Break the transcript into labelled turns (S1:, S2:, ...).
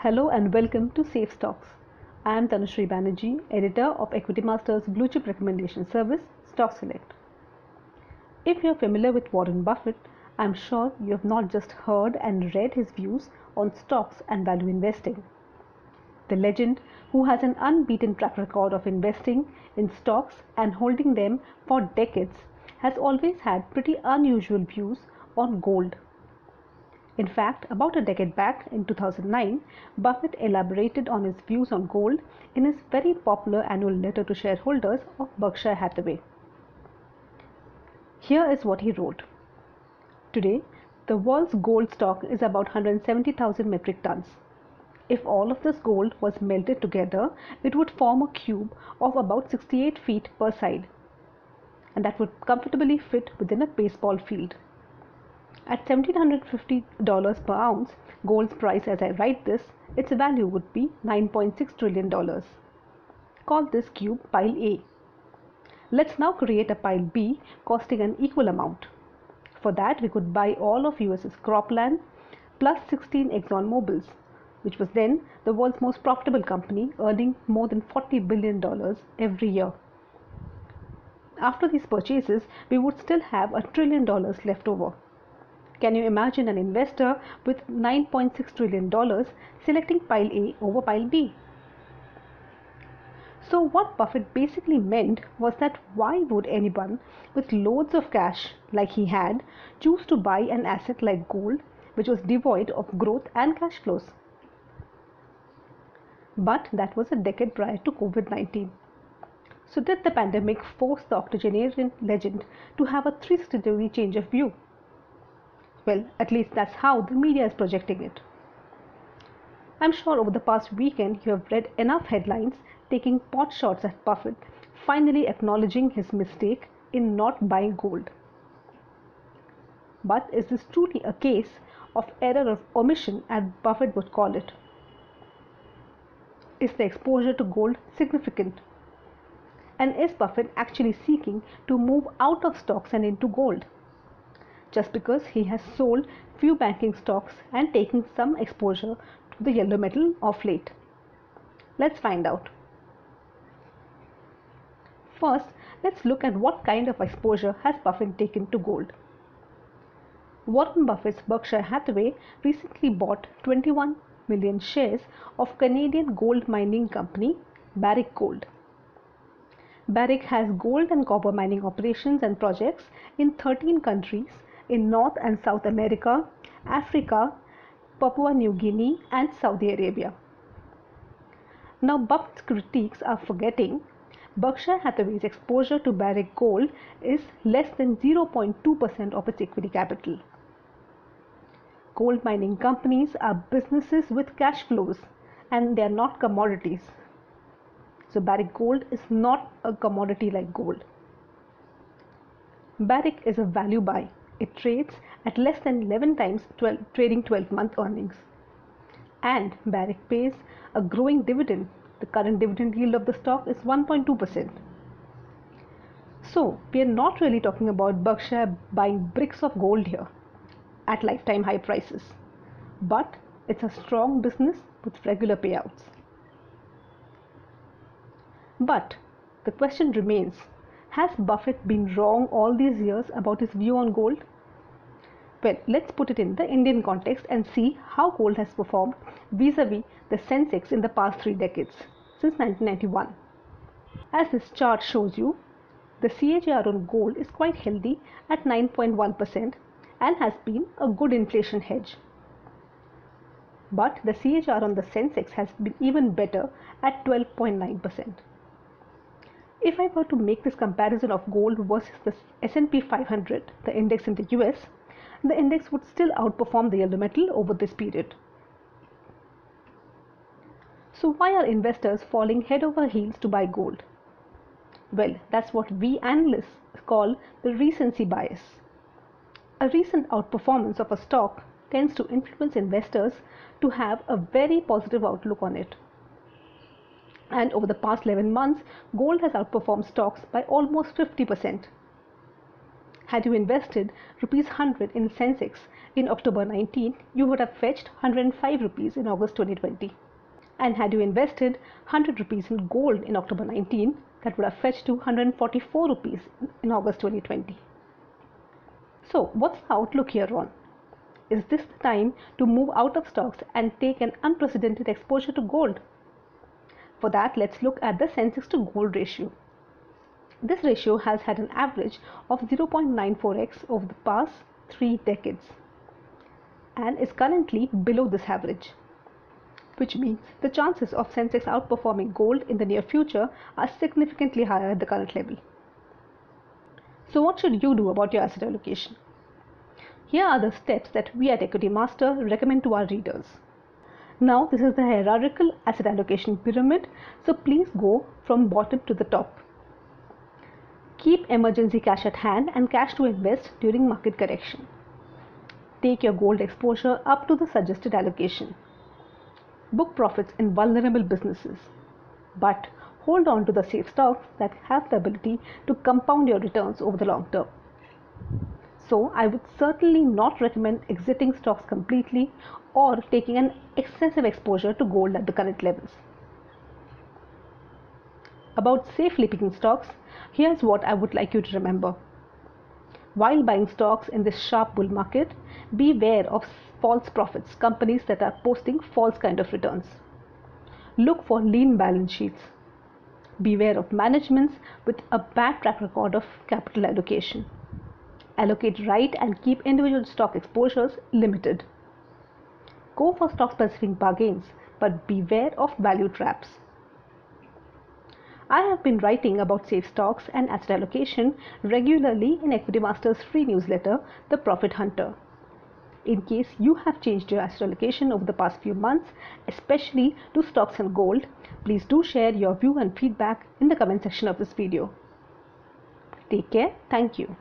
S1: Hello and welcome to Safe Stocks. I am Tanushree Banerjee, editor of Equitymaster's Blue Chip Recommendation Service, Stock Select. If you are familiar with Warren Buffett, I am sure you have not just heard and read his views on stocks and value investing. The legend, who has an unbeaten track record of investing in stocks and holding them for decades, has always had pretty unusual views on gold. In fact, about a decade back, in 2009, Buffett elaborated on his views on gold in his very popular annual letter to shareholders of Berkshire Hathaway. Here is what he wrote. Today, the world's gold stock is about 170,000 metric tons. If all of this gold was melted together, it would form a cube of about 68 feet per side, and that would comfortably fit within a baseball field. At $1,750 per ounce, gold's price as I write this, its value would be $9.6 trillion. Call this cube pile A. Let's now create a pile B costing an equal amount. For that, we could buy all of US's cropland plus 16 ExxonMobils, which was then the world's most profitable company, earning more than $40 billion every year. After these purchases, we would still have $1 trillion left over. Can you imagine an investor with $9.6 trillion selecting pile A over pile B? So what Buffett basically meant was that why would anyone with loads of cash like he had choose to buy an asset like gold, which was devoid of growth and cash flows? But that was a decade prior to COVID-19. So did the pandemic force the octogenarian legend to have a 360-degree change of view? Well, at least that's how the media is projecting it. I'm sure over the past weekend you have read enough headlines taking pot shots at Buffett, finally acknowledging his mistake in not buying gold. But is this truly a case of error of omission, as Buffett would call it? Is the exposure to gold significant? And is Buffett actually seeking to move out of stocks and into gold, just because he has sold few banking stocks and taken some exposure to the yellow metal of late? Let's find out. First, let's look at what kind of exposure has Buffett taken to gold. Warren Buffett's Berkshire Hathaway recently bought 21 million shares of Canadian gold mining company Barrick Gold. Barrick has gold and copper mining operations and projects in 13 countries in North and South America, Africa, Papua New Guinea, and Saudi Arabia. Now, Buffett's critics are forgetting Berkshire Hathaway's exposure to Barrick Gold is less than 0.2% of its equity capital. Gold mining companies are businesses with cash flows, and they are not commodities. So Barrick Gold is not a commodity like gold. Barrick is a value buy. It trades at less than 11 times trading 12-month earnings. And Barrick pays a growing dividend. The current dividend yield of the stock is 1.2%. So we are not really talking about Berkshire buying bricks of gold here at lifetime high prices. But it's a strong business with regular payouts. But the question remains, has Buffett been wrong all these years about his view on gold? Well, let's put it in the Indian context and see how gold has performed vis-a-vis the Census in the past 3 decades, since 1991. As this chart shows you, the CAGR on gold is quite healthy at 9.1% and has been a good inflation hedge. But the CAGR on the Census has been even better at 12.9%. If I were to make this comparison of gold versus the S&P 500, the index in the US, the index would still outperform the yellow metal over this period. So why are investors falling head over heels to buy gold? Well, that's what we analysts call the recency bias. A recent outperformance of a stock tends to influence investors to have a very positive outlook on it. And over the past 11 months, gold has outperformed stocks by almost 50%. Had you invested rupees 100 in Census in October 19, you would have fetched 105 rupees in August 2020. And had you invested 100 rupees in gold in October 19, that would have fetched to 144 rupees in August 2020. So what's the outlook here on? Is this the time to move out of stocks and take an unprecedented exposure to gold? For that, let's look at the Census to gold ratio. This ratio has had an average of 0.94x over the past 3 decades and is currently below this average, which means the chances of Census outperforming gold in the near future are significantly higher at the current level. So what should you do about your asset allocation? Here are the steps that we at Equitymaster recommend to our readers. Now this is the hierarchical asset allocation pyramid, so please go from bottom to the top. Keep emergency cash at hand and cash to invest during market correction. Take your gold exposure up to the suggested allocation. Book profits in vulnerable businesses, but hold on to the safe stocks that have the ability to compound your returns over the long term. So I would certainly not recommend exiting stocks completely or taking an excessive exposure to gold at the current levels. About safely picking stocks, here's what I would like you to remember. While buying stocks in this sharp bull market, beware of false profits, companies that are posting false kind of returns. Look for lean balance sheets. Beware of managements with a bad track record of capital allocation. Allocate right and keep individual stock exposures limited. Go for stock-specific bargains, but beware of value traps. I have been writing about safe stocks and asset allocation regularly in Equitymaster's free newsletter, The Profit Hunter. In case you have changed your asset allocation over the past few months, especially to stocks and gold, please do share your view and feedback in the comment section of this video. Take care. Thank you.